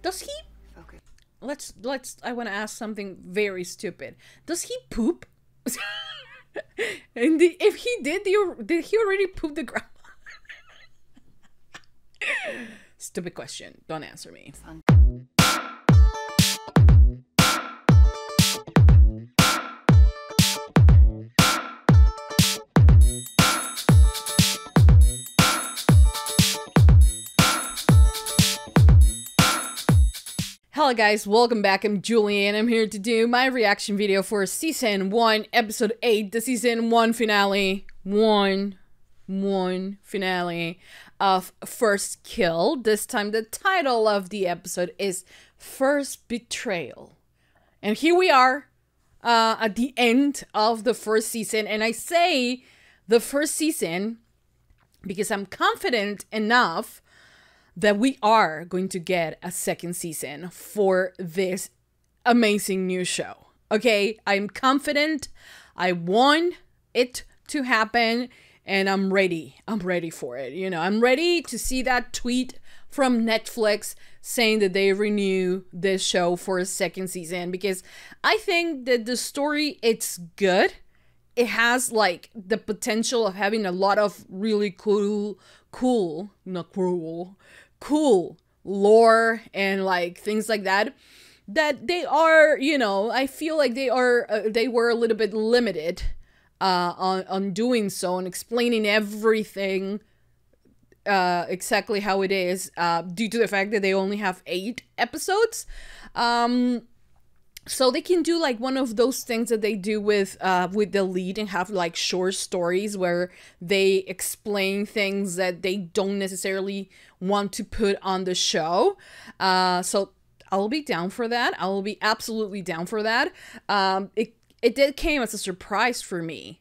Does he... I want to ask something very stupid. Does he poop? And if he did he already poop the grandma? Stupid question. Don't answer me. Hello guys, welcome back. I'm Julie and I'm here to do my reaction video for Season 1, Episode 8, the Season 1 finale. One finale of First Kill. This time the title of the episode is First Betrayal. And here we are at the end of the first season. And I say the first season because I'm confident enough that we are going to get a second season for this amazing new show. Okay, I'm confident. I want it to happen and I'm ready. I'm ready for it. You know, I'm ready to see that tweet from Netflix saying that they renew this show for a second season, because I think that the story, it's good. It has like the potential of having a lot of really cool lore and like things like that they are, you know, I feel like they were a little bit limited on doing so and explaining everything exactly how it is due to the fact that they only have 8 episodes. So they can do like one of those things that they do with the lead and have like short stories where they explain things that they don't necessarily want to put on the show. So I'll be down for that. I will be absolutely down for that. It did came as a surprise for me,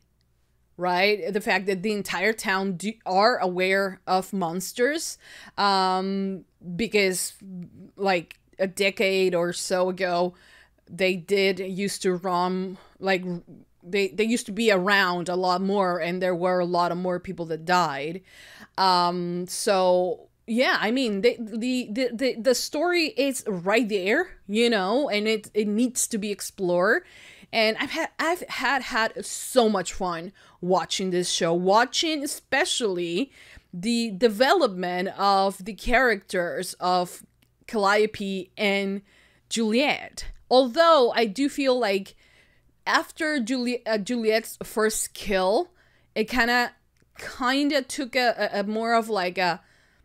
right? The fact that the entire town are aware of monsters, because like a decade or so ago, they did used to roam, like they used to be around a lot more, and there were a lot of more people that died. So yeah, I mean, the story is right there, you know, and it needs to be explored. And I've had so much fun watching this show, watching especially the development of the characters of Calliope and Juliette. Although I do feel like after Juliette's first kill, it kind of took a more of like a,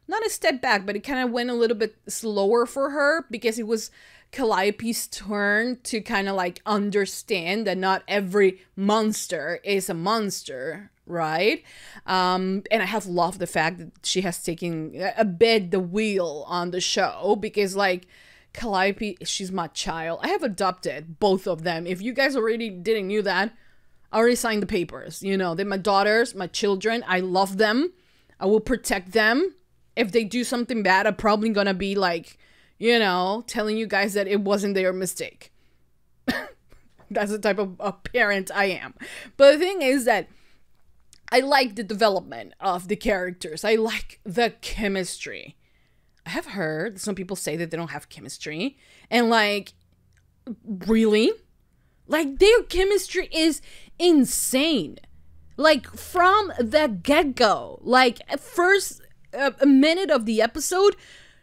not a step back, but it kind of went a little bit slower for her, because it was Calliope's turn to kind of like understand that not every monster is a monster, right? And I have loved the fact that she has taken a bit the wheel on the show, because like, Calliope, she's my child. I have adopted both of them. If you guys already didn't know that, I already signed the papers. You know, they're my daughters, my children. I love them. I will protect them. If they do something bad, I'm probably gonna be like, you know, telling you guys that it wasn't their mistake. That's the type of parent I am. But the thing is that I like the development of the characters. I like the chemistry. I have heard some people say that they don't have chemistry, and like, really? Like, their chemistry is insane. Like, from the get-go, like, first a minute of the episode,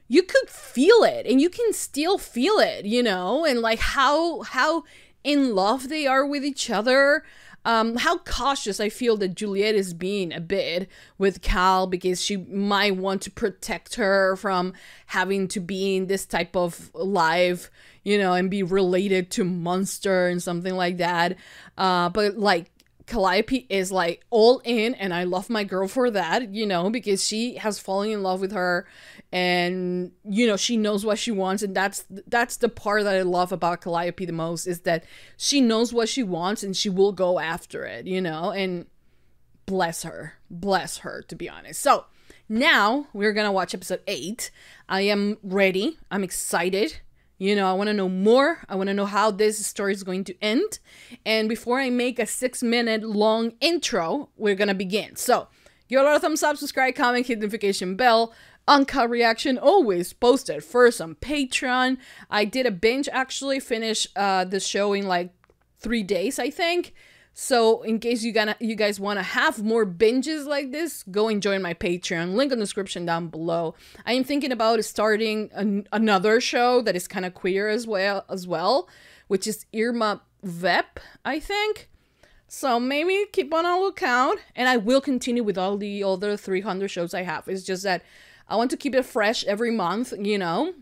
you could feel it, and you can still feel it, you know, and like how in love they are with each other. How cautious I feel that Juliette is being a bit with Cal, because she might want to protect her from having to be in this type of life, you know, and be related to monster and something like that. But like, Calliope is like all in, and I love my girl for that, you know, because she has fallen in love with her, and you know, she knows what she wants. And that's the part that I love about Calliope the most, is that she knows what she wants and she will go after it, you know, and bless her, to be honest. So now we're gonna watch episode 8. I am ready. I'm excited. You know, I want to know more. I want to know how this story is going to end. And before I make a 6-minute long intro, we're going to begin. So, give a lot of thumbs up, subscribe, comment, hit the notification bell. Uncut reaction always posted first on Patreon. I did a binge, actually finish the show in like 3 days, I think. So in case you guys want to have more binges like this, go and join my Patreon. Link in the description down below. I am thinking about starting another show that is kind of queer as well, which is Irma Vep, I think. So maybe keep on a lookout, and I will continue with all the other 300 shows I have. It's just that I want to keep it fresh every month, you know,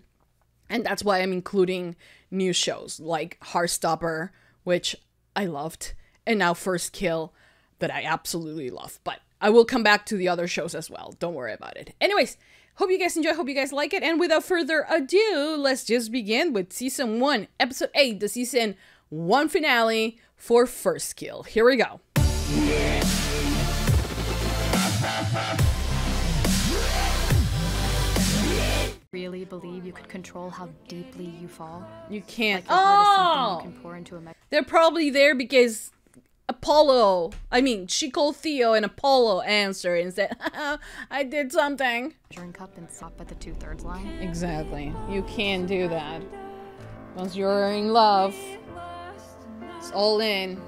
and that's why I'm including new shows like Heartstopper, which I loved. And now First Kill, that I absolutely love. But I will come back to the other shows as well. Don't worry about it. Anyways, hope you guys enjoy. Hope you guys like it. And without further ado, let's just begin with Season 1, Episode 8, the Season 1 finale for First Kill. Here we go. Really believe you could control how deeply you fall? You can't. Like your heart is something you can pour into a they're probably there because she called Theo and Apollo answered and said, I did something. measuring cup and stop at the 2/3 line. Exactly. You can't do that. Once you're in love, it's all in.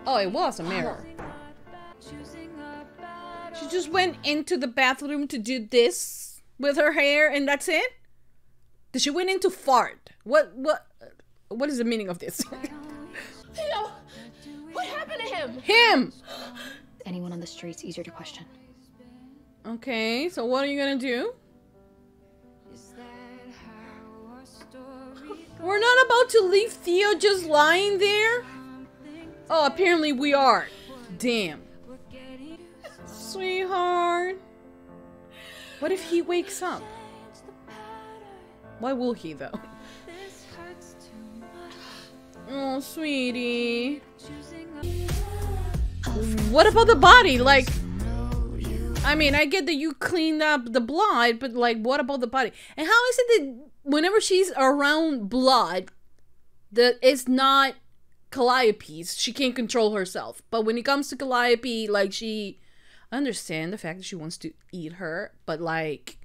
Oh, it was a mirror. She just went into the bathroom to do this with her hair and that's it? Did she went in to fart? What is the meaning of this? Theo! What happened to him? Him! Anyone on the street's easier to question. Okay, so what are you gonna do? We're not about to leave Theo just lying there? Oh, apparently we are. Damn. Sweetheart. What if he wakes up? Why will he though? Oh, sweetie. What about the body? Like, I mean, I get that you cleaned up the blood, but like, what about the body? And how is it that whenever she's around blood, that it's not Calliope's, she can't control herself. But when it comes to Calliope, like, I understand the fact that she wants to eat her, but like,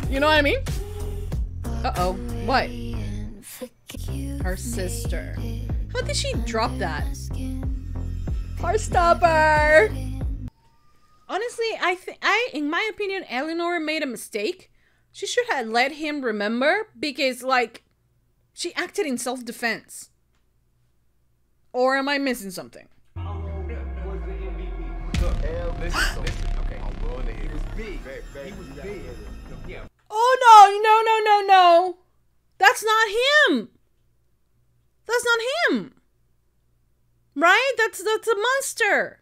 you know what I mean? Uh-oh, what? Her sister. How did she drop that? Heartstopper! Honestly, in my opinion, Eleanor made a mistake. She should have let him remember because, like, she acted in self-defense. Or am I missing something? Oh no! That's not him! That's not him! Right? That's a monster!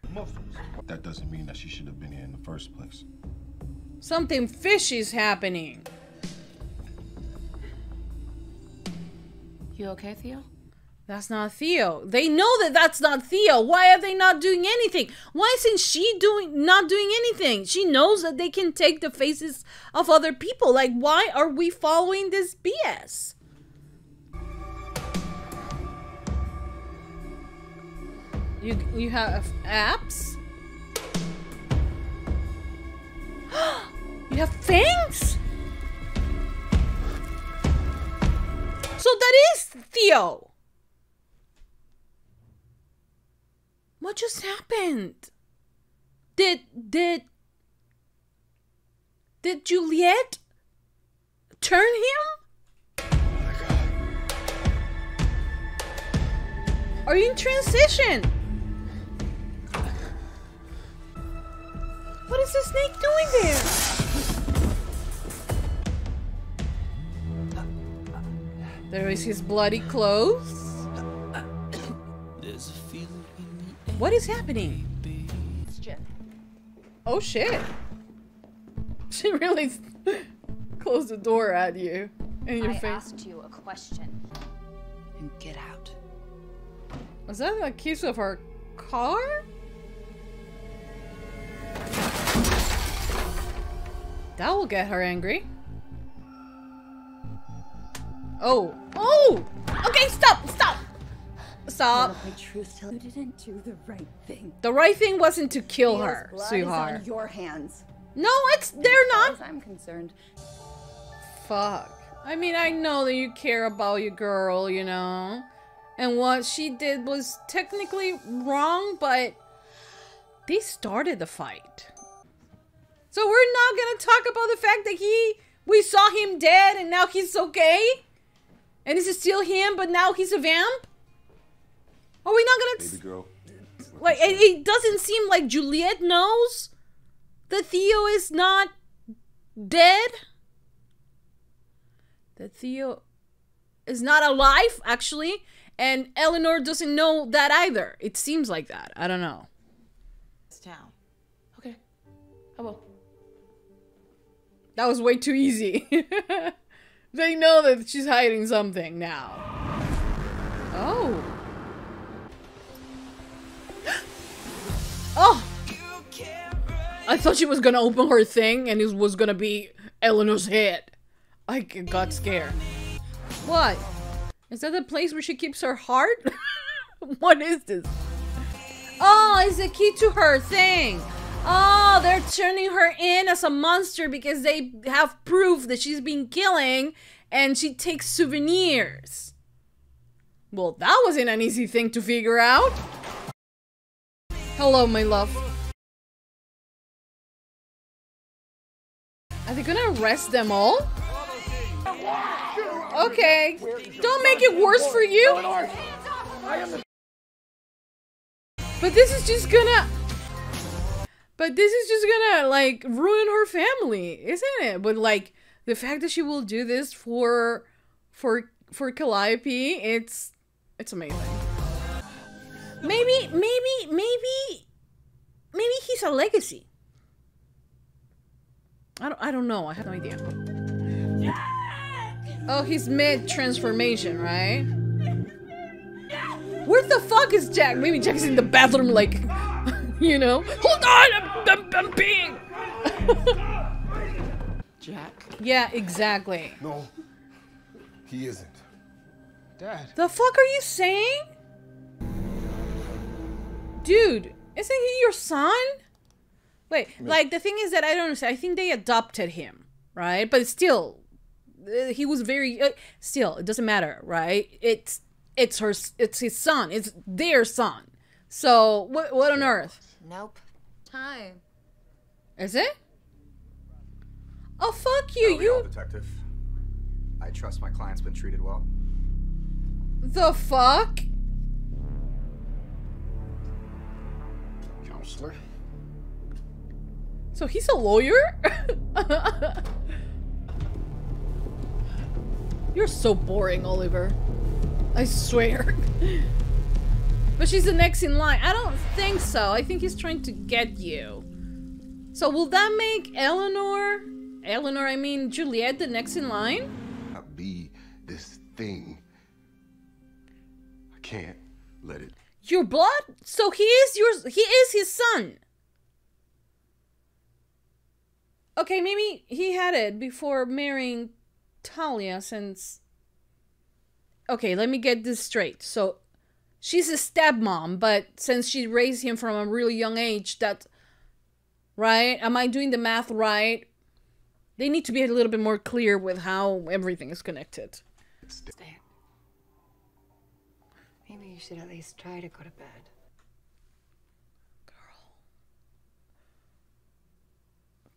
That doesn't mean that she should have been here in the first place. Something fishy is happening. You okay, Theo? That's not Theo. They know that that's not Theo. Why are they not doing anything? Why isn't she not doing anything? She knows that they can take the faces of other people. Like, why are we following this BS? You have apps? You have fangs? So that is Theo. What just happened? Did Juliette turn him? Are you in transition? What is the snake doing there? There is his bloody clothes. What is happening? Oh shit. She really closed the door at you in your face. I asked you a question. And get out. Was that a case of her car? That will get her angry. Oh. Oh! Okay, stop! Stop! Stop. My truth tell you didn't do the right thing. The right thing wasn't to kill her, Blood sweetheart. is on your hands. No, they're not. As far as I'm concerned. Fuck. I mean, I know that you care about your girl, you know? And what she did was technically wrong, but they started the fight. So we're not gonna talk about the fact that we saw him dead and now he's okay? And this is still him, but now he's a vamp? Are we not gonna... Baby girl. Like, it doesn't seem like Juliette knows that Theo is not dead? That Theo is not alive, actually? And Eleanor doesn't know that either. It seems like that. I don't know. This town. Okay. I will. That was way too easy. They know that she's hiding something now. Oh. Oh. I thought she was gonna open her thing and it was gonna be Eleanor's head. I got scared. What? Is that the place where she keeps her heart? What is this? Oh, it's the key to her thing. Oh, they're turning her in as a monster because they have proof that she's been killing and she takes souvenirs. Well, that wasn't an easy thing to figure out. Hello, my love. Are they gonna arrest them all? Okay. Don't make it worse for you. But this is just gonna... like, ruin her family, isn't it? But, like, the fact that she will do this for Calliope, it's amazing. Maybe he's a legacy. I don't know. I have no idea. Oh, he's mid-transformation, right? Where the fuck is Jack? Maybe Jack's in the bathroom, like, you know? Hold on! I'm peeing! Jack? Yeah, exactly. No, he isn't. Dad. The fuck are you saying? Dude, isn't he your son? Wait, like, the thing is that I don't understand. I think they adopted him, right? But still, he was very... still, it doesn't matter, right? It's his son. It's their son. So, what on earth? Nope. Hi. Is it? Oh, fuck you, you... Detective. I trust my client's been treated well. The fuck? Counselor? So he's a lawyer? You're so boring, Oliver. I swear. But she's the next in line. I don't think so. I think he's trying to get you. So will that make Eleanor, I mean Juliette, the next in line? I be this thing. I can't let it. Your blood? So he is his son. Okay, maybe he had it before marrying Talia since... Okay, let me get this straight. So, she's a stepmom, but since she raised him from a really young age, that... Right? Am I doing the math right? They need to be a little bit more clear with how everything is connected. Stay. Maybe you should at least try to go to bed.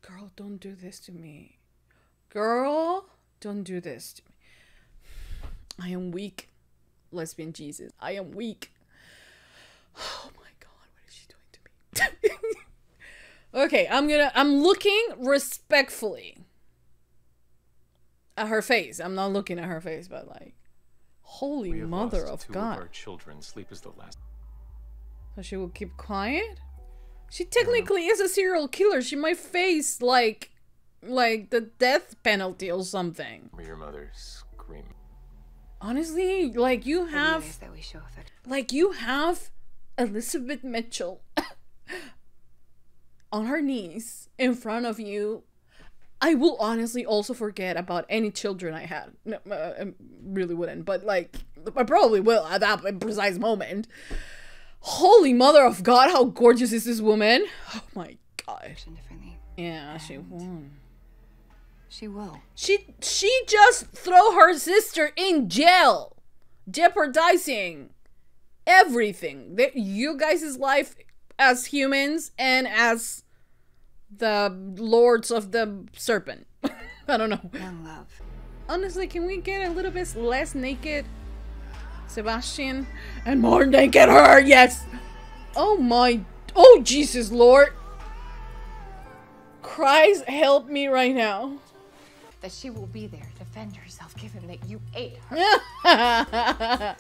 Girl, don't do this to me. Girl, don't do this to me. I am weak. Lesbian Jesus. I am weak. Oh my god, what is she doing to me? Okay, I'm looking respectfully at her face. I'm not looking at her face, but like, holy mother of God. Our children. Sleep is the last. So she will keep quiet? She technically is a serial killer. She might face like the death penalty or something. Or your mother screaming. Honestly, like you have, Nice that we show affection. like you have Elizabeth Mitchell on her knees in front of you. I will honestly also forget about any children I had. No, I really wouldn't. But like, I probably will at that precise moment. Holy mother of God, how gorgeous is this woman? Oh my God. Differently. Yeah, she won. She will. She just throw her sister in jail, jeopardizing everything. You guys' life as humans and as the lords of the serpent. I don't know. Young love. Honestly, can we get a little bit less naked Sebastian and more naked her? Yes. Oh my. Oh Jesus Lord. Christ help me right now. That she will be there to defend herself given that you ate her.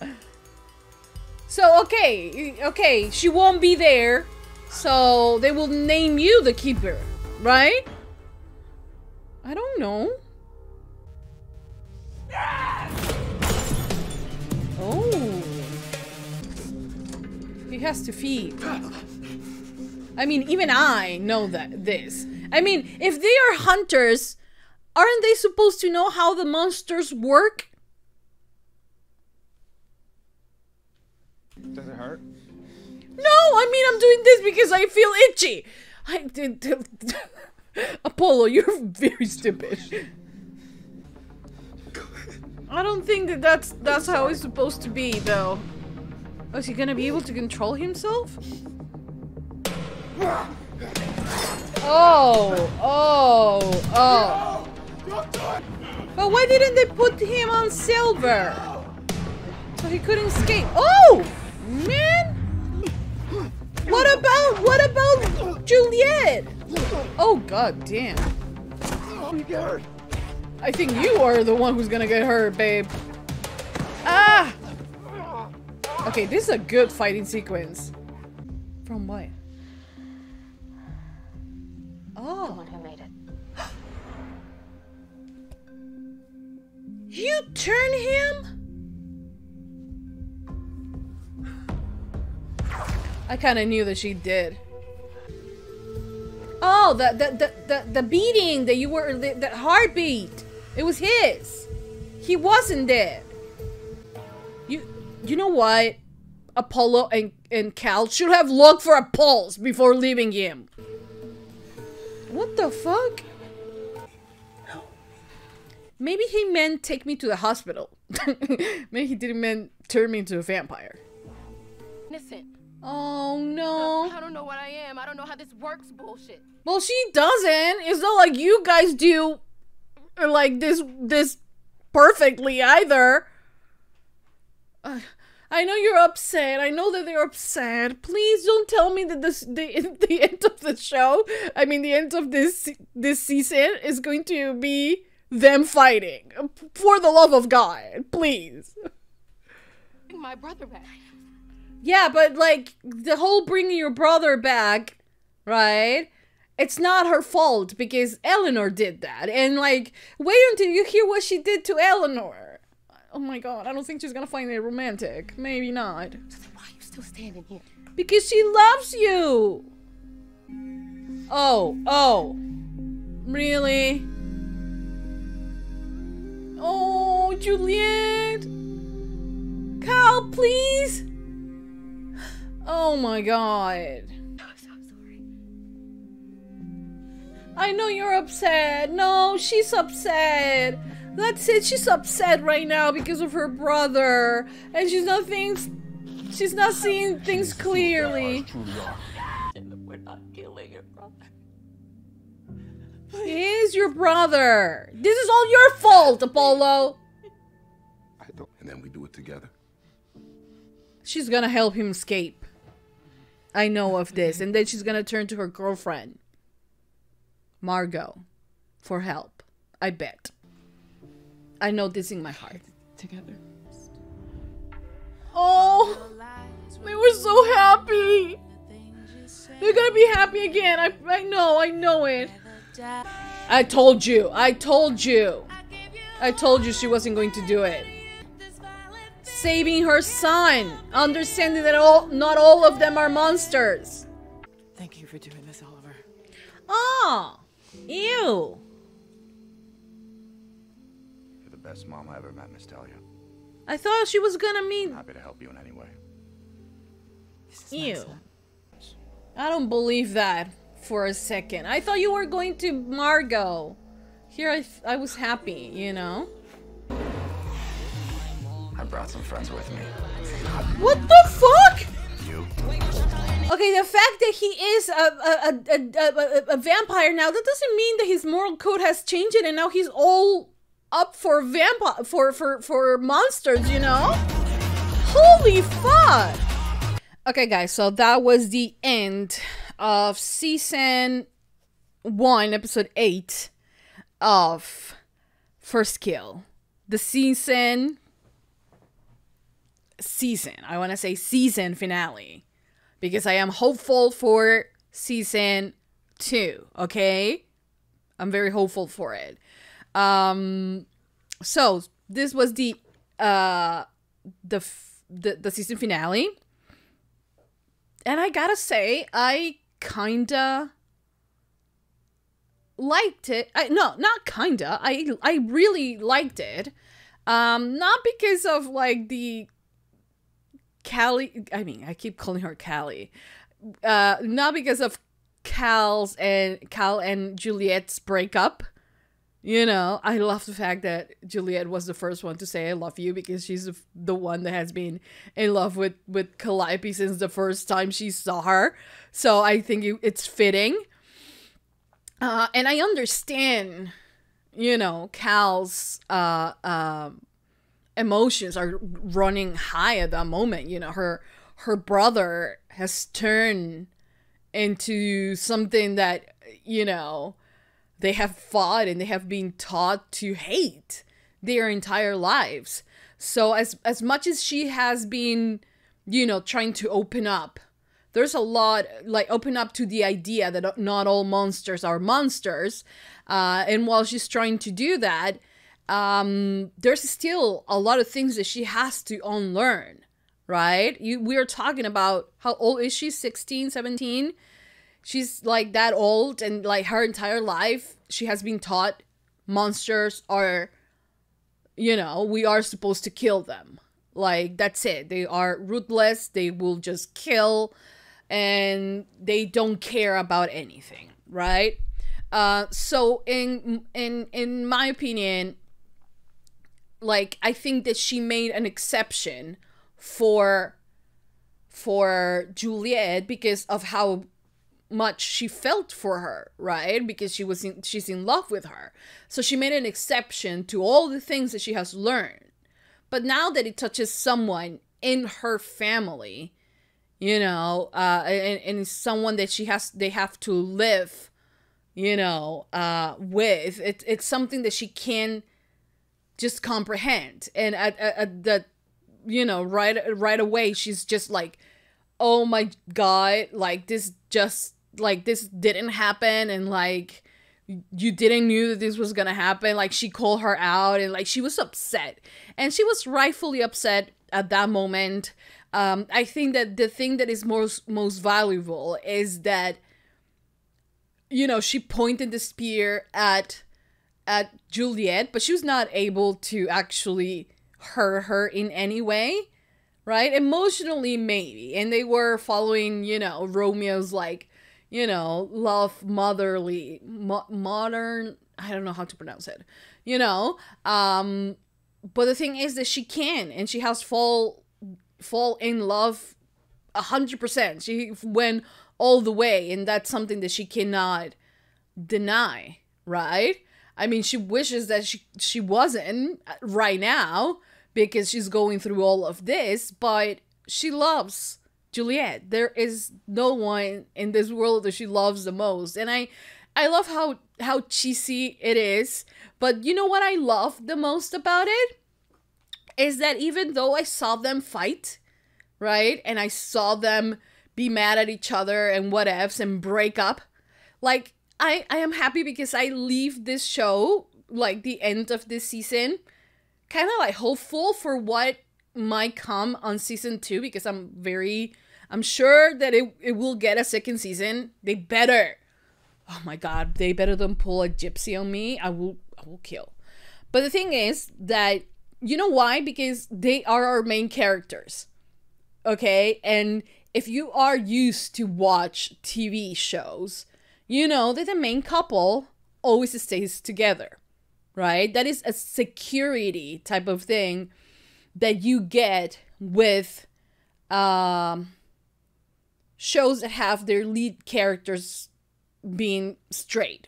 So okay, she won't be there, so they will name you the keeper, right? I don't know. Oh, he has to feed. I mean, even I know this. I mean, if they are hunters, aren't they supposed to know how the monsters work? Does it hurt? No, I mean, I'm doing this because I feel itchy. I did. Apollo, you're very stupid. I don't think that's how it's supposed to be, though. Oh, is he gonna be able to control himself? Oh. But why didn't they put him on silver? So he couldn't escape. Oh, man. What about Juliette? Oh, god damn. I think you are the one who's gonna get hurt, babe. Ah! Okay, this is a good fighting sequence. From what? Oh. The one who made it. You turn him? I kind of knew that she did. Oh, the beating that you were, the heartbeat. It was his. He wasn't dead. You know what? Apollo and Cal should have looked for a pulse before leaving him. What the fuck? Maybe he meant take me to the hospital. Maybe he didn't mean turn me into a vampire. Innocent. Oh no. I don't know what I am. I don't know how this works. Bullshit. Well, she doesn't. It's not like you guys do like this perfectly either. I know you're upset. I know that they're upset. Please don't tell me that the end of the show, I mean the end of this season is going to be them fighting. For the love of God, please. Bring my brother back. Yeah, but like the whole bringing your brother back, right? It's not her fault because Eleanor did that. And like, wait until you hear what she did to Eleanor. Oh my god, I don't think she's gonna find it romantic. Maybe not. Why are you still standing here? Because she loves you. Oh. Really? Oh, Juliette. Cal, please. Oh my god. I'm so sorry. I know you're upset. No, she's upset. That's it. She's upset right now because of her brother, and she's not seeing things clearly. We're not killing your brother. He is your brother. This is all your fault, Apollo. I don't. And then we do it together. She's gonna help him escape. I know of this, and then she's gonna turn to her girlfriend, Margot, for help. I bet. I know this in my heart. Together. Oh, they were so happy. They're gonna be happy again. I know it. I told you she wasn't going to do it. Saving her son, understanding that not all of them are monsters. Thank you for doing this, Oliver. Oh, ew. You're the best mom I ever met, Miss Talia. I thought she was gonna meet. Happy to help you in any way. Ew. I don't believe that for a second. I thought you were going to Margot. Here I was happy, you know? I brought some friends with me. What the fuck? You. Okay, the fact that he is a vampire now, that doesn't mean that his moral code has changed and now he's all up for for monsters, you know? Holy fuck! Okay, guys, so that was the end of season 1, episode 8 of First Kill. The season, I want to say season finale, because I am hopeful for season 2, okay? I'm very hopeful for it. So this was the season finale. And I gotta say, I kinda liked it. No, not kinda. I really liked it. Not because of like the Callie. I mean, I keep calling her Callie. Not because of Cal and Juliette's breakup. You know, I love the fact that Juliette was the first one to say I love you, because she's the one that has been in love with Calliope since the first time she saw her. So I think it's fitting. And I understand, you know, Cal's emotions are running high at that moment. You know, her brother has turned into something that, you know, they have fought and they have been taught to hate their entire lives. So as much as she has been, you know, trying to open up, there's a lot, like, open up to the idea that not all monsters are monsters. And while she's trying to do that, there's still a lot of things that she has to unlearn, right? We are talking about, how old is she? 16, 17? She's like that old, and like her entire life she has been taught monsters are, you know, we are supposed to kill them. Like, that's it. They are ruthless. They will just kill, and they don't care about anything, right? So in my opinion, like, I think that she made an exception for Juliette because of how much she felt for her, right? Because she's in love with her. So she made an exception to all the things that she has learned. But now that it touches someone in her family, you know, and someone that they have to live, you know, with, it's something that she can just comprehend. And at the, you know, right away, she's just like, oh my God, like, this didn't happen, and like, you didn't knew that this was gonna happen. Like, she called her out, and like, she was upset, and she was rightfully upset at that moment. I think that the thing that is most valuable is that, you know, she pointed the spear at Juliette, but she was not able to actually hurt her in any way, right? Emotionally, maybe. And they were following, you know, Romeo's, like, you know, love, motherly, modern, I don't know how to pronounce it, you know? But the thing is that she can, and she has fall in love 100%. She went all the way, and that's something that she cannot deny, right? I mean, she wishes that she wasn't right now, because she's going through all of this, but she loves Juliette. There is no one in this world that she loves the most. And I love how cheesy it is. But you know what I love the most about it? Is that even though I saw them fight, right? And I saw them be mad at each other and whatevs and break up, like, I am happy because I leave this show, like the end of this season, kind of like hopeful for what might come on season 2, because I'm sure that it will get a second season. They better, oh my God, they better than pull a gypsy on me. I will kill. But the thing is that you know why? Because they are our main characters. Okay? And if you are used to watch TV shows, you know that the main couple always stays together, right? That is a security type of thing that you get with shows that have their lead characters being straight,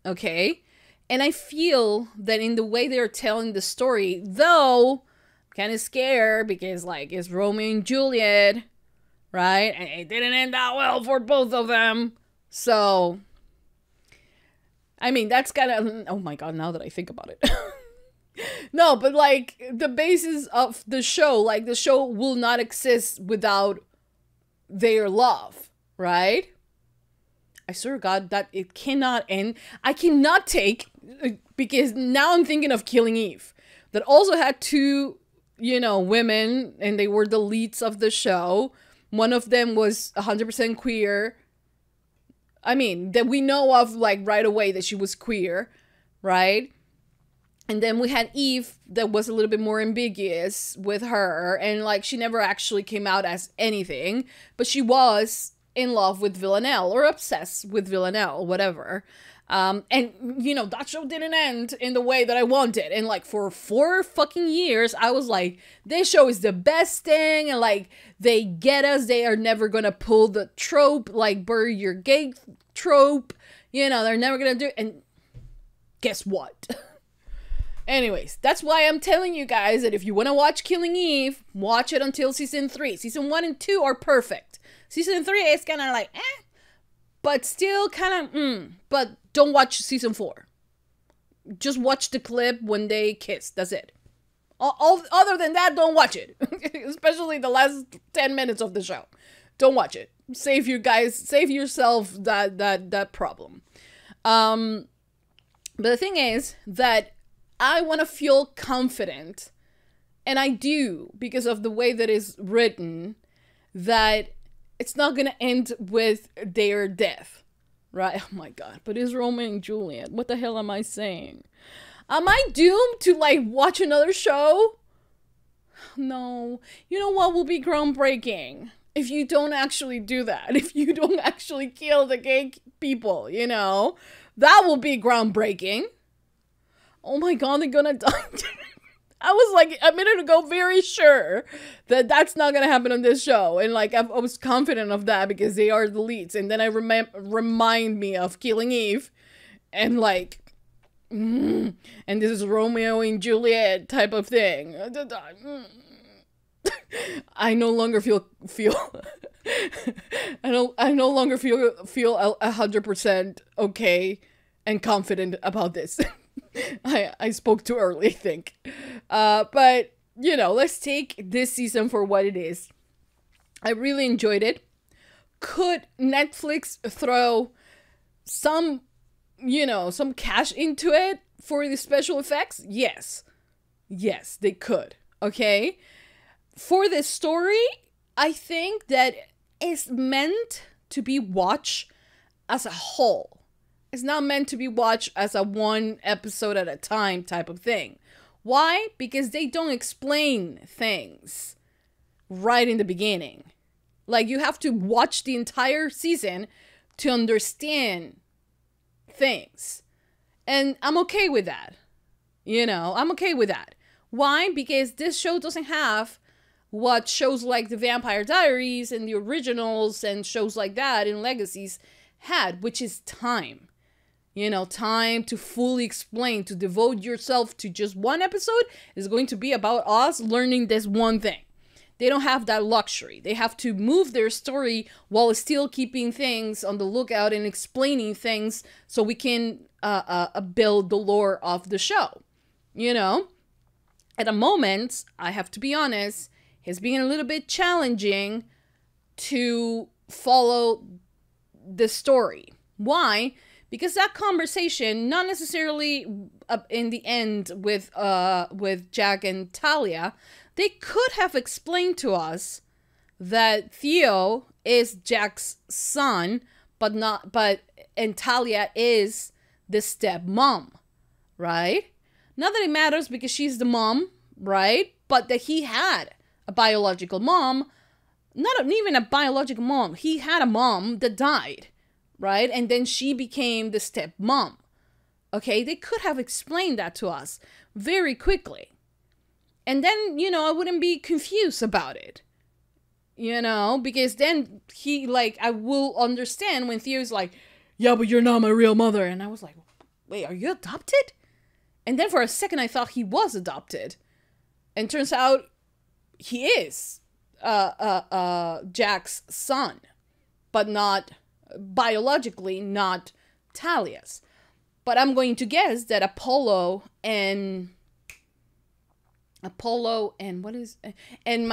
okay? And I feel that in the way they're telling the story, though, I'm kind of scared because, like, it's Romeo and Juliette, right? And it didn't end that well for both of them. So, I mean, that's kind of, oh my God, now that I think about it. No, but like, the basis of the show, like, the show will not exist without their love, right? I swear to God that it cannot end. I cannot take, because now I'm thinking of Killing Eve, that also had two, you know, women, and they were the leads of the show. One of them was 100% queer. I mean, that we know of, like, right away that she was queer, right? And then we had Eve that was a little bit more ambiguous with her, and like she never actually came out as anything, but she was in love with Villanelle, or obsessed with Villanelle, whatever. And you know, that show didn't end in the way that I wanted. And like for 4 fucking years, I was like, this show is the best thing, and like they get us, they are never gonna pull the trope, like bury your gay trope, you know, they're never gonna do it. And guess what? Anyways, that's why I'm telling you guys that if you want to watch Killing Eve, watch it until season 3. Season 1 and 2 are perfect. Season 3 is kind of like, but still kind of, but don't watch season 4. Just watch the clip when they kiss. That's it. Other than that, don't watch it. Especially the last 10 minutes of the show. Don't watch it. Save yourself that problem. But the thing is that I want to feel confident, and I do, because of the way that it's written, that it's not going to end with their death, right? Oh my God, but it's Romeo and Juliette. What the hell am I saying? Am I doomed to, like, watch another show? No. You know what will be groundbreaking? If you don't actually do that. If you don't actually kill the gay people, you know? That will be groundbreaking. Oh my God, they're gonna die. I was like a minute ago very sure that that's not gonna happen on this show, and like I was confident of that because they are the leads. And then I remind me of Killing Eve, and like, and this is Romeo and Juliette type of thing. I no longer feel. I no longer feel 100% okay and confident about this. I spoke too early, I think. But, you know, let's take this season for what it is. I really enjoyed it. Could Netflix throw some, you know, some cash into it for the special effects? Yes. Yes, they could. Okay? For this story, I think that it's meant to be watched as a whole. It's not meant to be watched as a one episode at a time type of thing. Why? Because they don't explain things right in the beginning. Like, you have to watch the entire season to understand things. And I'm okay with that. You know, I'm okay with that. Why? Because this show doesn't have what shows like The Vampire Diaries and the originals and shows like that in Legacies had, which is time. You know, time to fully explain, to devote yourself to just one episode is going to be about us learning this one thing. They don't have that luxury. They have to move their story while still keeping things on the lookout and explaining things so we can build the lore of the show. You know, at a moment, I have to be honest, it's been a little bit challenging to follow the story. Why? Because that conversation, not necessarily in the end with Jack and Talia, they could have explained to us that Theo is Jack's son, and Talia is the stepmom, right? Not that it matters because she's the mom, right? But that he had a biological mom, not even a biological mom. He had a mom that died, right? And then she became the stepmom. Okay, they could have explained that to us very quickly. And then, you know, I wouldn't be confused about it. You know, because then he, like, I will understand when Theo's like, yeah, but you're not my real mother. And I was like, wait, are you adopted? And then for a second I thought he was adopted. And turns out he is Jack's son, but not biologically, not Talia's. But I'm going to guess that Apollo and my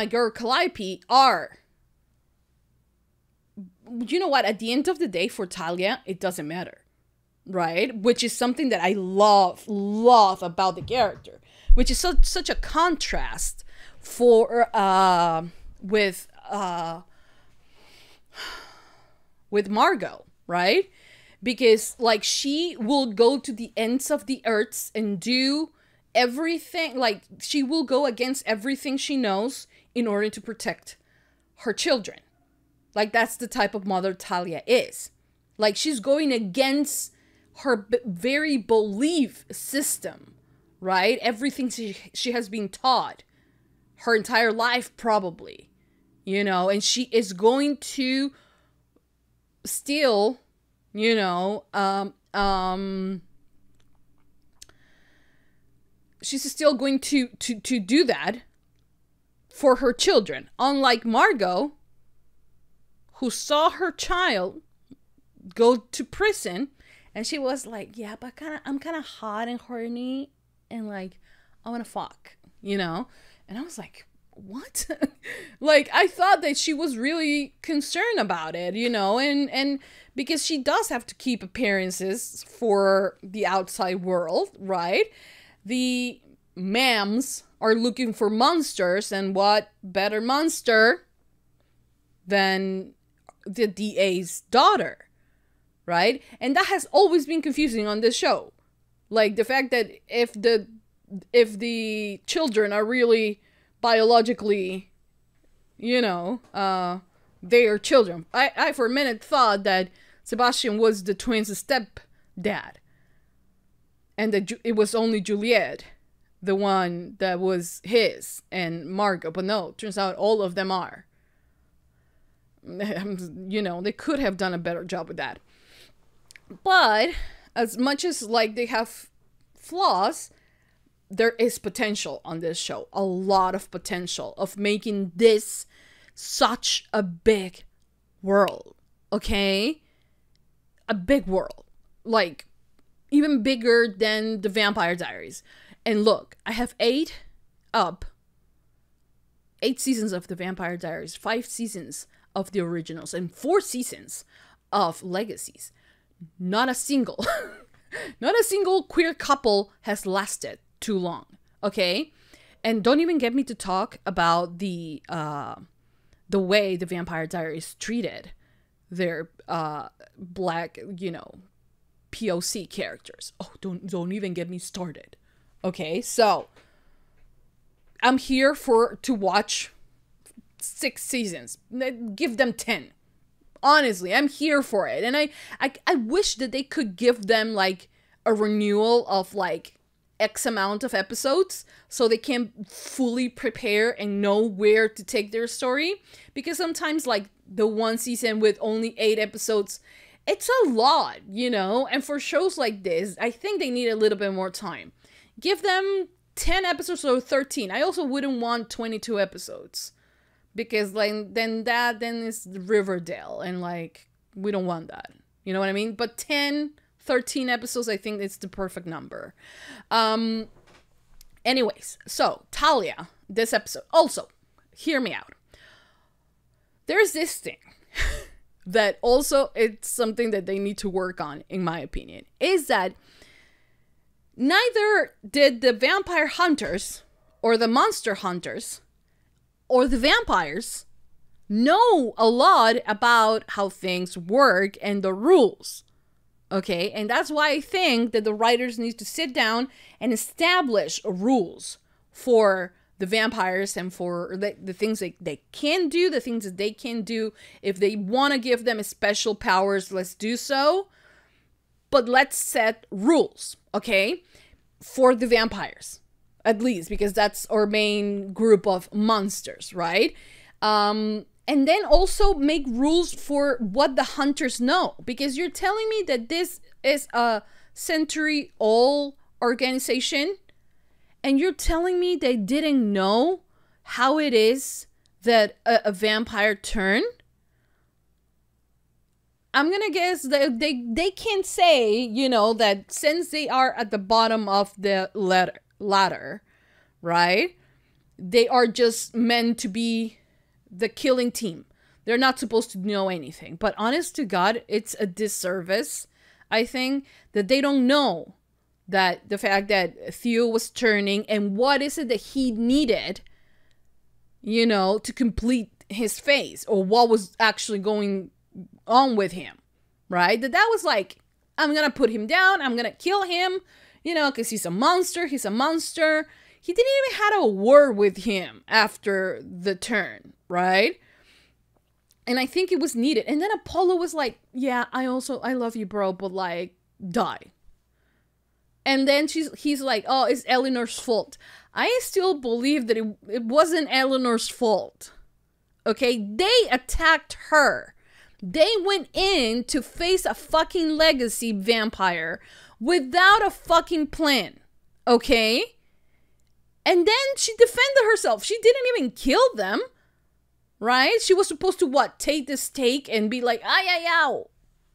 girl Calliope are. You know what? At the end of the day, for Talia, it doesn't matter, right? Which is something that I love about the character, which is such a contrast for with Margot, right? Because, like, she will go to the ends of the earth and do everything. Like, she will go against everything she knows in order to protect her children. Like, that's the type of mother Talia is. Like, she's going against her very belief system, right? Everything she has been taught her entire life, probably, you know, and she is going to still, you know, she's still going to do that for her children. Unlike Margot, who saw her child go to prison, and she was like, yeah, but I'm kind of hot and horny, and like, I want to fuck, you know? And I was like, what? Like, I thought that she was really concerned about it, you know, and because she does have to keep appearances for the outside world, right? The mams are looking for monsters, and what better monster than the DA's daughter, right? And that has always been confusing on this show. Like, the fact that if the children are really biologically, you know, they are children. I for a minute thought that Sebastian was the twins' stepdad, and that it was only Juliette, the one that was his, and Margot. But no, turns out all of them are. You know, they could have done a better job with that. But as much as, like, they have flaws, there is potential on this show. A lot of potential of making this such a big world. Okay? A big world. Like, even bigger than the Vampire Diaries. And look, I have 8 seasons of the Vampire Diaries, 5 seasons of the originals, and 4 seasons of Legacies. Not a single queer couple has lasted too long, okay? And don't even get me to talk about the way the Vampire Diaries treated their black, you know, POC characters. Oh, don't even get me started. Okay, so I'm here to watch 6 seasons. Give them 10. Honestly, I'm here for it. And I wish that they could give them, like, a renewal of, like, X amount of episodes so they can fully prepare and know where to take their story. Because sometimes, like, the one season with only 8 episodes, it's a lot, you know? And for shows like this, I think they need a little bit more time. Give them 10 episodes or 13. I also wouldn't want 22 episodes. Because, like, then it's Riverdale, and, like, we don't want that. You know what I mean? But 10, 13 episodes, I think it's the perfect number. Anyways, so, Talia, this episode. Also, hear me out. There's this thing that also, it's something that they need to work on, in my opinion, is that neither did the vampire hunters or the monster hunters or the vampires know a lot about how things work and the rules. Okay? And that's why I think that the writers need to sit down and establish rules for the vampires and for the things they can do, the things that they can do. If they want to give them special powers, let's do so. But let's set rules, okay? For the vampires, at least, because that's our main group of monsters, right? And then also make rules for what the hunters know. Because you're telling me that this is a century-old organization, and you're telling me they didn't know how it is that a vampire turn? I'm gonna guess that they can say, you know, that since they are at the bottom of the ladder, right? They are just meant to be the killing team. They're not supposed to know anything. But honest to God, it's a disservice, I think, that they don't know that the fact that Theo was turning and what is it that he needed, you know, to complete his phase, or what was actually going on with him, right? That was like, I'm gonna put him down, I'm gonna kill him, you know, because he's a monster. He didn't even have a word with him after the turn, right? And I think it was needed. And then Apollo was like, yeah, I love you, bro, but like, die. And then he's like, oh, it's Eleanor's fault. I still believe that it wasn't Eleanor's fault. Okay? They attacked her. They went in to face a fucking legacy vampire without a fucking plan. Okay? And then she defended herself. She didn't even kill them. Right? She was supposed to, what? Take the stake and be like, ow.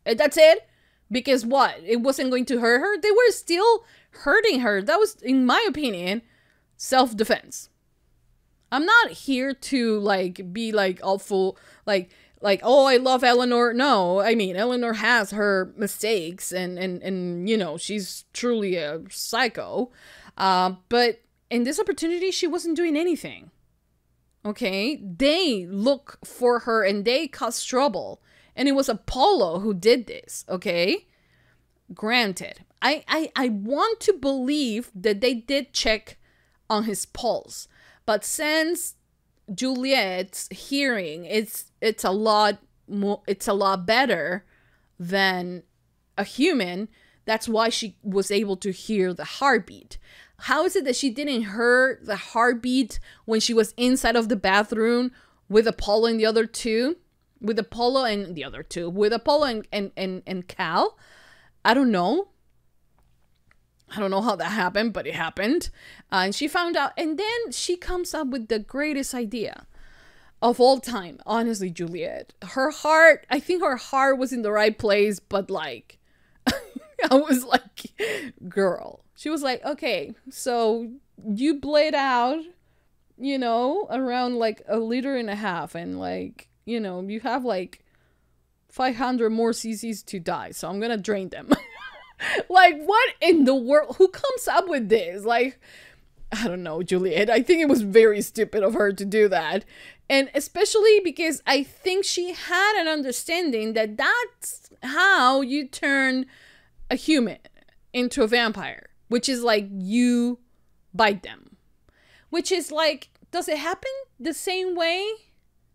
And that's it? Because what? It wasn't going to hurt her? They were still hurting her. That was, in my opinion, self-defense. I'm not here to, like, be, like, awful, like, oh, I love Eleanor. No, I mean, Eleanor has her mistakes and you know, she's truly a psycho. But in this opportunity, she wasn't doing anything. Okay? They look for her and they caused trouble. And it was Apollo who did this, okay? Granted. I want to believe that they did check on his pulse. But since Juliette's hearing, it's a lot better than a human, that's why she was able to hear the heartbeat. How is it that she didn't hear the heartbeat when she was inside of the bathroom with Apollo and the other two? With Apollo and the other two. With Apollo and Cal? I don't know. I don't know how that happened, but it happened. And she found out. And then she comes up with the greatest idea of all time. Honestly, Juliette. Her heart, I think her heart was in the right place, but like, I was like, girl. She was like, okay, so you bled out, you know, around like 1.5 liters, and like, you know, you have like 500 more cc's to die, so I'm gonna drain them. Like, what in the world? Who comes up with this? Like, I don't know, Juliette. I think it was very stupid of her to do that. And especially because I think she had an understanding that that's how you turn a human into a vampire. Which is like, you bite them. Which is like, does it happen the same way?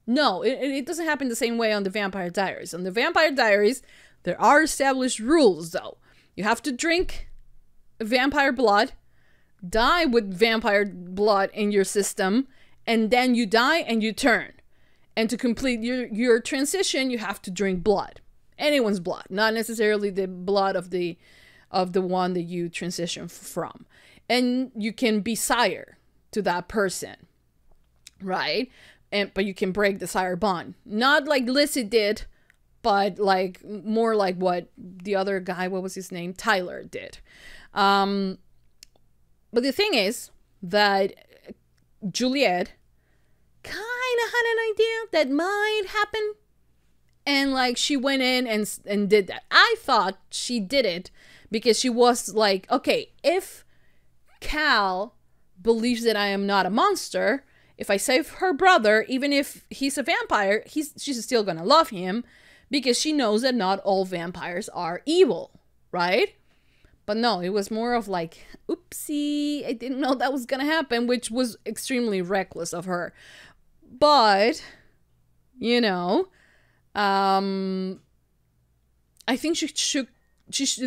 No, it doesn't happen the same way on the Vampire Diaries. On the Vampire Diaries, there are established rules, though. You have to drink vampire blood, die with vampire blood in your system, and then you die and you turn. And to complete your transition, you have to drink blood. Anyone's blood, not necessarily the blood of the one that you transition from. And you can be sire to that person, right? But you can break the sire bond. Not like Lizzie did, but like more like what the other guy, what was his name? Tyler did. But the thing is that Juliette kind of had an idea that might happen. And like she went in and did that. I thought she did it because she was like, okay, if Cal believes that I am not a monster, if I save her brother, even if he's a vampire, she's still gonna love him because she knows that not all vampires are evil, right? But no, it was more of like, oopsie, I didn't know that was gonna happen, which was extremely reckless of her. But, you know, I think she should,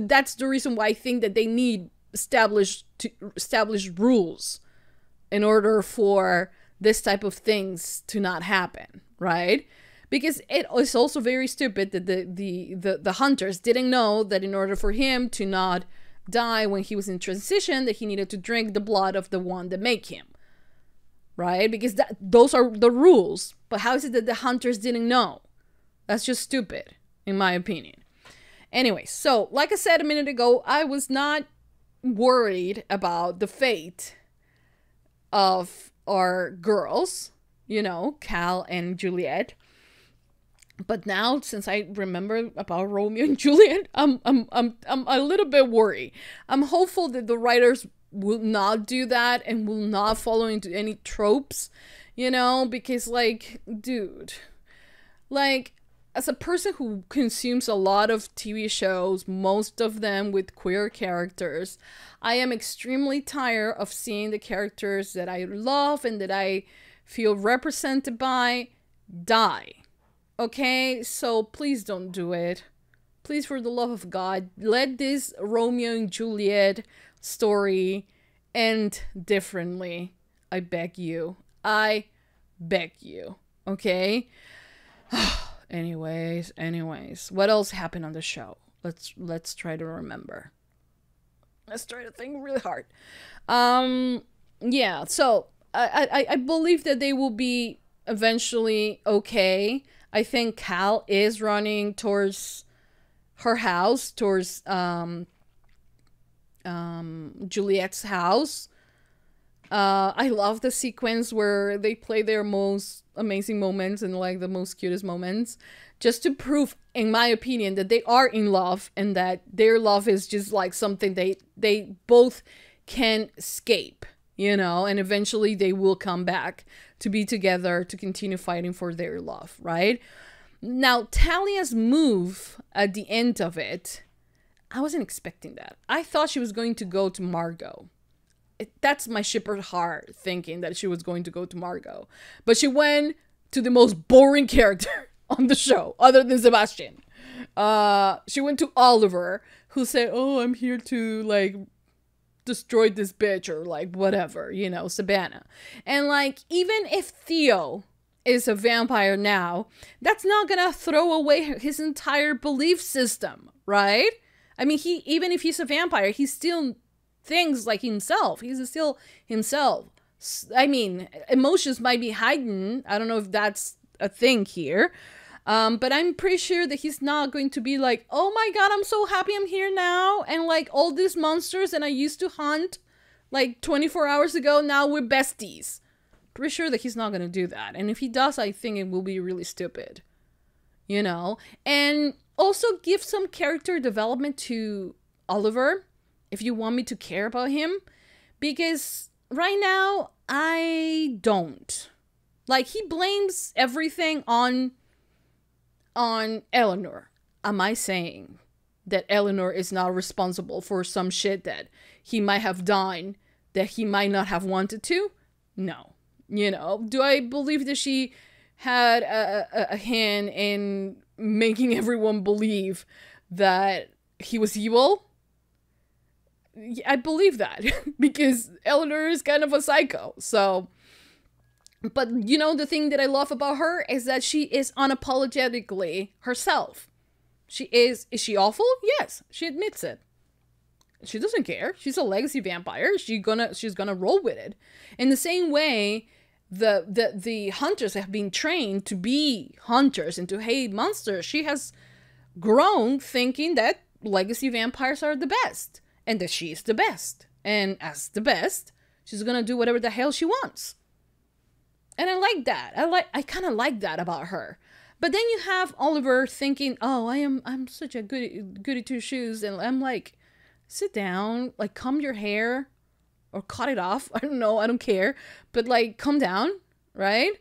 that's the reason why I think that they need established rules in order for this type of things to not happen, right? Because it is also very stupid that the hunters didn't know that in order for him to not die when he was in transition, that he needed to drink the blood of the one that made him, right? Because those are the rules. But how is it that the hunters didn't know? That's just stupid, in my opinion. Anyway, so like I said a minute ago, I was not worried about the fate of our girls, you know, Cal and Juliet. But now, since I remember about Romeo and Juliet, I'm a little bit worried. I'm hopeful that the writers will not do that and will not follow into any tropes, you know, because, like, dude, like, as a person who consumes a lot of TV shows, most of them with queer characters, I am extremely tired of seeing the characters that I love and that I feel represented by die. Okay? So please don't do it. Please, for the love of God, let this Romeo and Juliet story end differently. I beg you. I beg you. Okay? Anyways, what else happened on the show? Let's try to remember. Let's try to think really hard. Yeah, so I believe that they will be eventually okay. I think Cal is running towards her house, towards Juliet's house. I love the sequence where they play their most amazing moments and like the most cutest moments, just to prove, in my opinion, that they are in love and that their love is just like something they both can escape, you know, and eventually they will come back to be together to continue fighting for their love, right? Now, Talia's move at the end of it, I wasn't expecting that. I thought she was going to go to Margot. That's my shipper heart thinking that she was going to go to Margot. But she went to the most boring character on the show, other than Sebastian. She went to Oliver, who said, oh, I'm here to, like, destroy this bitch, or, like, whatever, you know, Savannah. And, like, even if Theo is a vampire now, that's not gonna throw away his entire belief system, right? I mean, even if he's a vampire, he's still things like himself. He's still himself. I mean, emotions might be heightened. I don't know if that's a thing here. But I'm pretty sure that he's not going to be like, oh my god, I'm so happy I'm here now. And like all these monsters and I used to hunt like 24 hours ago, now we're besties. Pretty sure that he's not going to do that. And if he does, I think it will be really stupid. You know? And also give some character development to Oliver, if you want me to care about him, because right now I don't. Like, he blames everything on Eleanor. Am I saying that Eleanor is not responsible for some shit that he might have done that he might not have wanted to? No. You know, do I believe that she had a hand in making everyone believe that he was evil? I believe that because Eleanor is kind of a psycho. So, but you know, the thing that I love about her is that she is unapologetically herself. Is she awful? Yes, she admits it. She doesn't care. She's a legacy vampire. She's gonna roll with it. In the same way, the hunters have been trained to be hunters and to hate monsters. She has grown thinking that legacy vampires are the best. And that she's the best. And as the best, she's gonna do whatever the hell she wants. And I like that. I kind of like that about her. But then you have Oliver thinking, oh, I'm such a goody two shoes. And I'm like, sit down, like comb your hair or cut it off. I don't know. I don't care. But like, calm down, right?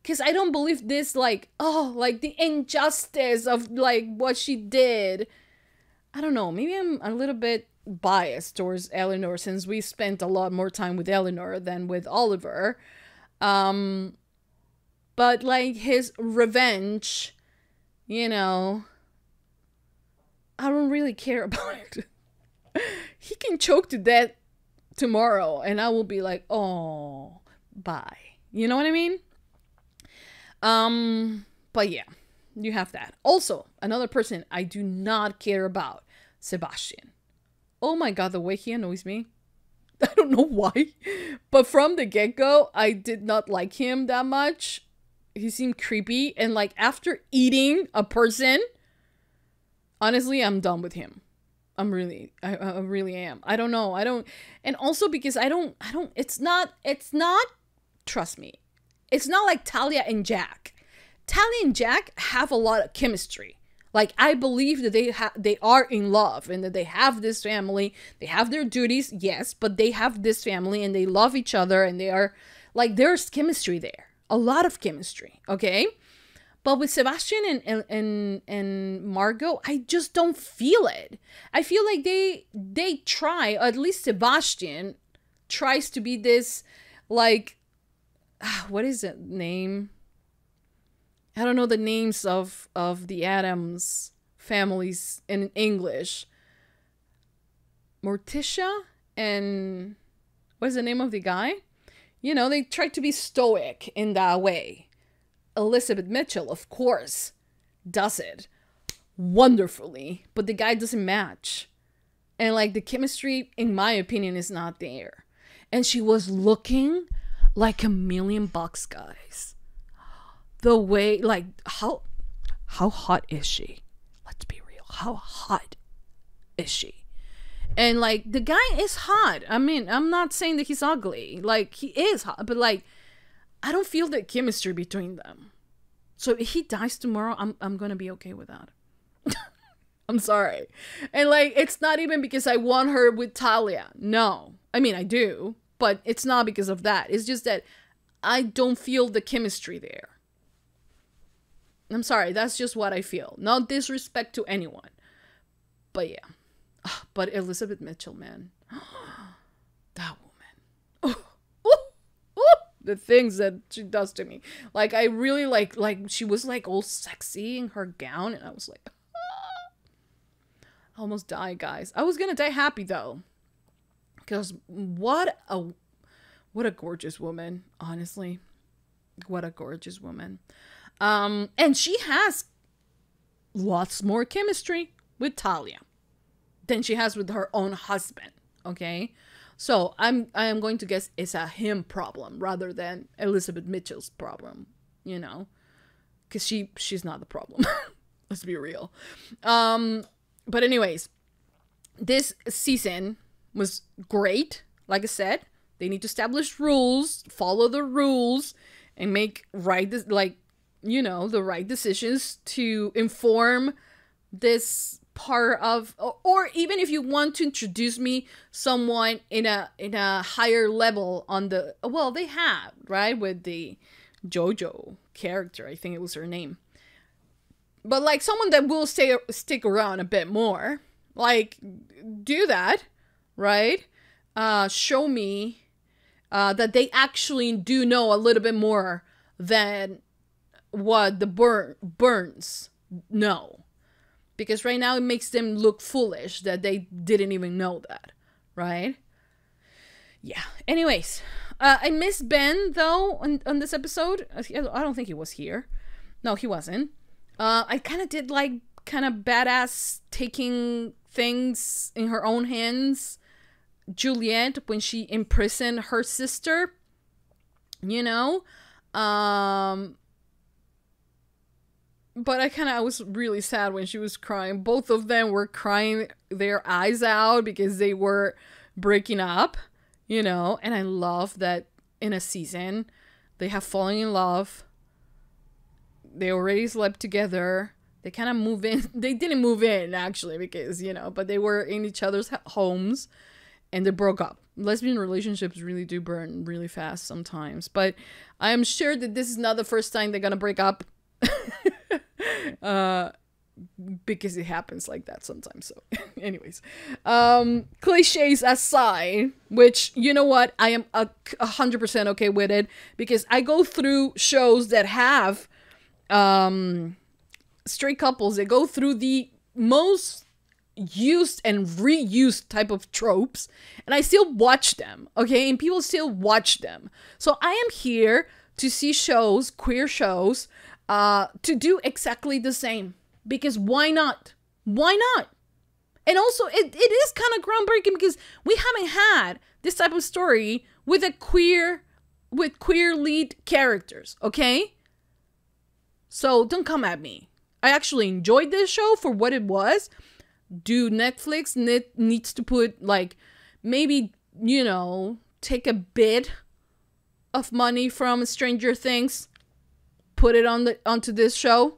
Because I don't believe this, like, oh, like the injustice of like what she did. I don't know. Maybe I'm a little bit biased towards Eleanor since we spent a lot more time with Eleanor than with Oliver. But like his revenge, you know, I don't really care about it. He can choke to death tomorrow and I will be like, oh, bye. You know what I mean? But yeah, you have that. Also, another person I do not care about, Sebastian. Oh my god, the way he annoys me. I don't know why. But from the get-go, I did not like him that much. He seemed creepy. And like after eating a person, honestly, I'm done with him. I really am. I don't know. And also because it's not, trust me. It's not like Talia and Jack. Talia and Jack have a lot of chemistry. Like, I believe that they are in love and that they have this family. They have their duties, yes, but they have this family and they love each other and they are, like, there's chemistry there. A lot of chemistry, okay? But with Sebastian and Margot, I just don't feel it. I feel like they try, or at least Sebastian tries to be this, like, what is the name? I don't know the names of the Addams families in English. Morticia and what's the name of the guy? You know, they try to be stoic in that way. Elizabeth Mitchell, of course, does it wonderfully, but the guy doesn't match. And like the chemistry, in my opinion, is not there. And she was looking like $1,000,000, guys. The way, like, how hot is she? Let's be real. How hot is she? And like the guy is hot. I mean, I'm not saying that he's ugly. Like, he is hot, but like, I don't feel the chemistry between them. So if he dies tomorrow, I'm gonna be okay with that. I'm sorry. And like, it's not even because I want her with Talia. No. I mean, I do, but it's not because of that. It's just that I don't feel the chemistry there. I'm sorry, that's just what I feel. No disrespect to anyone. But yeah. But Elizabeth Mitchell, man. That woman. The things that she does to me. Like, I really like she was like all sexy in her gown and I was like, I almost died, guys. I was gonna die happy though. Because what a gorgeous woman, honestly. What a gorgeous woman. And she has lots more chemistry with Talia than she has with her own husband, okay? So I am going to guess it's a him problem rather than Elizabeth Mitchell's problem, you know? Because she's not the problem. Let's be real. But anyways, this season was great. Like I said, they need to establish rules, follow the rules, and make the right decisions to inform this part of, or even if you want to introduce me someone in a higher level on the, well, they have, right, with the JoJo character, I think it was her name, but like someone that will stick around a bit more, like, do that, right? Show me that they actually do know a little bit more than what the Burns know. Because right now it makes them look foolish that they didn't even know that, right? Yeah. Anyways, I miss Ben, though, on this episode. I don't think he was here. No, he wasn't. I kind of did, like, kind of badass taking things in her own hands. Juliette, when she imprisoned her sister, you know? But I was really sad when she was crying. Both of them were crying their eyes out because they were breaking up, you know? And I love that in a season, they have fallen in love. They already slept together. They kind of move in. They didn't move in, actually, because, you know, but they were in each other's homes and they broke up. Lesbian relationships really do burn really fast sometimes. But I am sure that this is not the first time they're going to break up. because it happens like that sometimes. So anyways, cliches aside, which, you know what, I am 100% okay with it, because I go through shows that have straight couples. They go through the most used and reused type of tropes, and I still watch them, okay? And people still watch them. So I am here to see shows, queer shows, to do exactly the same. Because why not? Why not? And also, it is kind of groundbreaking, because we haven't had this type of story with queer lead characters, okay? So don't come at me. I actually enjoyed this show for what it was. Do Netflix needs to put, like, maybe, you know, take a bit of money from Stranger Things, put it onto this show?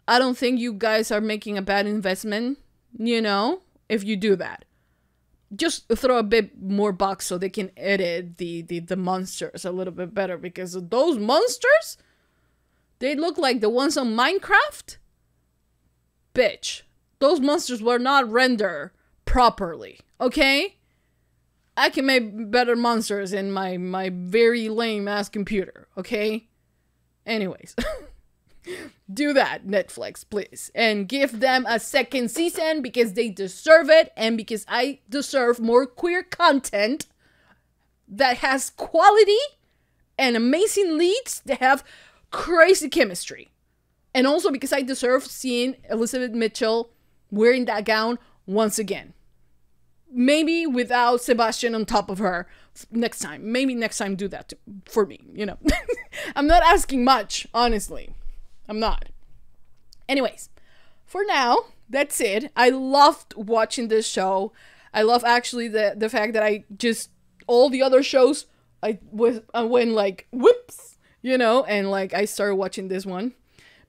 I don't think you guys are making a bad investment, you know, if you do that. Just throw a bit more bucks so they can edit the monsters a little bit better, because those monsters, they look like the ones on Minecraft. Bitch, those monsters were not rendered properly, okay? I can make better monsters in my very lame ass computer, okay? Anyways. Do that, Netflix, please. And give them a second season, because they deserve it, and because I deserve more queer content that has quality and amazing leads that have crazy chemistry. And also because I deserve seeing Elizabeth Mitchell wearing that gown once again. Maybe without Sebastian on top of her next time. Maybe next time do that for me, you know. I'm not asking much, honestly. I'm not. Anyways, for now, that's it. I loved watching this show. I love actually the fact that I just, all the other shows, I went like, whoops, you know, and like I started watching this one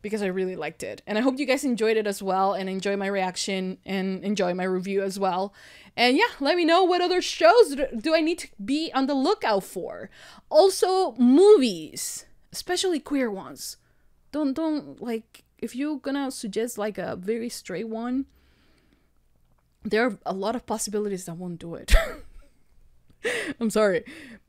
because I really liked it. And I hope you guys enjoyed it as well, and enjoy my reaction and enjoy my review as well. And yeah, let me know what other shows do I need to be on the lookout for. Also, movies, especially queer ones. Don't like, if you're gonna suggest like a very straight one, there are a lot of possibilities that won't do it. I'm sorry.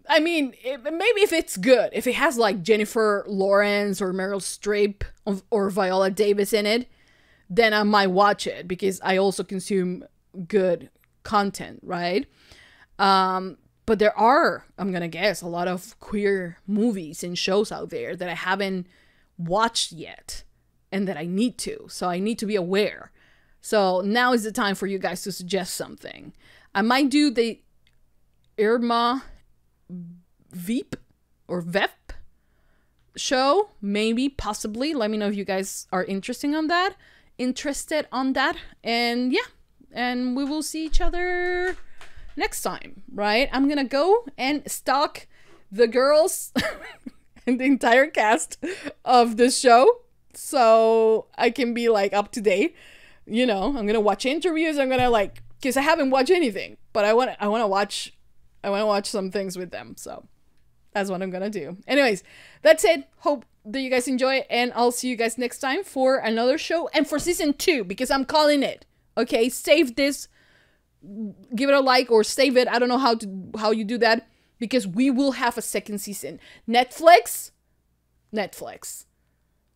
I mean, maybe if it's good, if it has like Jennifer Lawrence or Meryl Streep or Viola Davis in it, then I might watch it, because I also consume good content, right? But there are, I'm gonna guess, a lot of queer movies and shows out there that I haven't watched yet, and that I need to. So I need to be aware. So now is the time for you guys to suggest something. I might do the Irma Veep or Vep show, maybe, possibly. Let me know if you guys are interested on that. And yeah, and we will see each other next time, right? I'm gonna go and stalk the girls and the entire cast of this show, so I can be like up to date. You know, I'm gonna watch interviews. I'm gonna like, because I haven't watched anything, but I want to watch some things with them. So that's what I'm gonna do. Anyways, that's it. Hope that you guys enjoy, and I'll see you guys next time for another show and for season 2, because I'm calling it. Okay, save this, give it a like or save it. I don't know how you do that, because we will have a second season. Netflix,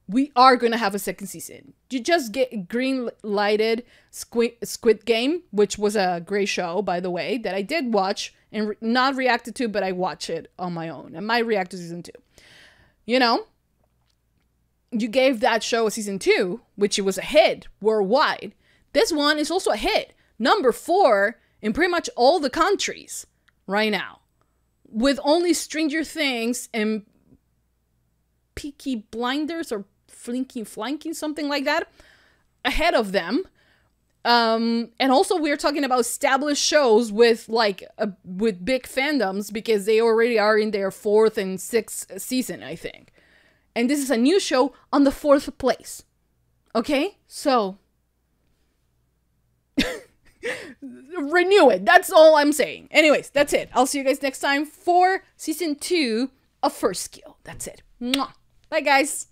we are gonna have a second season. You just get green lighted Squid Game, which was a great show, by the way, that I did watch and not reacted to, but I watched it on my own, and might react to season 2. You know, you gave that show a season 2, which it was a hit worldwide. This one is also a hit, number 4 in pretty much all the countries right now, with only Stranger Things and Peaky Blinders or Flanking, something like that, ahead of them. And also we're talking about established shows with like with big fandoms, because they already are in their 4th and 6th season, I think. And this is a new show on the 4th place. Okay? So renew it. That's all I'm saying. Anyways, that's it. I'll see you guys next time for season 2 of First Skill. That's it. Mwah. Bye, guys.